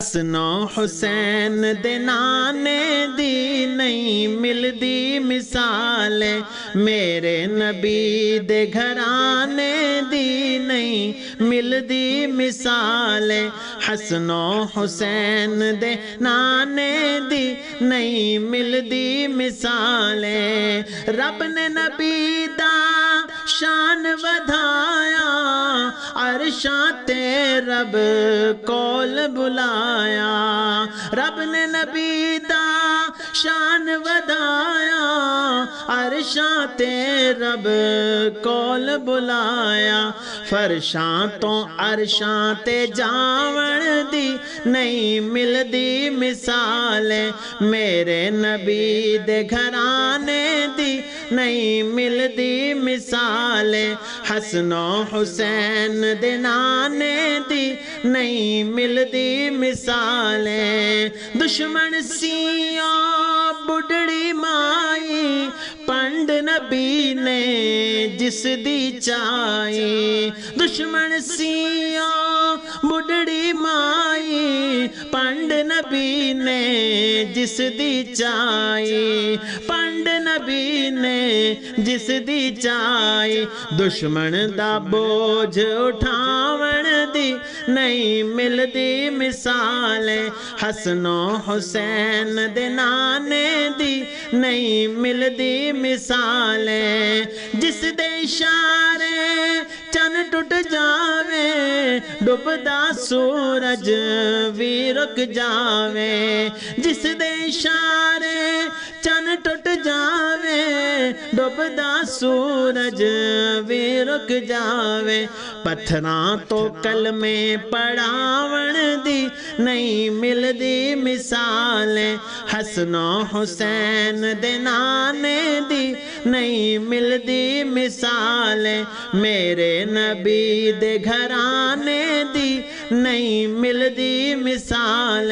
حسن و حسین دے نانے دی نہیں ملدی مثال، میرے نبی دے گھرانے دی نہیں ملدی مثال، حسن و حسین دے نانے دی نہیں ملدی مثال، رب نے نبی دا شان ودھایا، عرشاں تے رب کول بلایا، رب نے نبی دا شان ودھایا، عرشاں تے رب کول بلایا، فرشاں تو عرشاں تے جاون دی نہیں ملدی مثال، میرے نبی دے گھرانے دی نہیں ملدی مثال، حسن و حسین دے نانے دی نہیں ملدی مثال، دشمن سیوں بڑھڑی مائی پنڈ نبی نے جس دی چائی، دشمن سیوں بڑھڑی مائی پنڈ نبی نے جس دی چائی، پنڈ نبی نے جس دی چائی، دشمن دا بوجھ اٹھاون دی نہیں ملدی مثال، حسن و حسین دے نانے دی نہیں ملدی مثال، جس دے اشارے چن ٹوٹ جاوے ڈوبدا سورج بھی رک جاوے، جس دے اشارے چن ٹوٹ جاوے ڈوبدا سورج بھی رک جاوے، پتھراں تو کلمے پڑھاون دی نہیں ملدی مثال، حسن و حسین دے نانے دی نہیں ملدی مثال، میرے نبی دے گھرانے دی نہیں ملدی مثال۔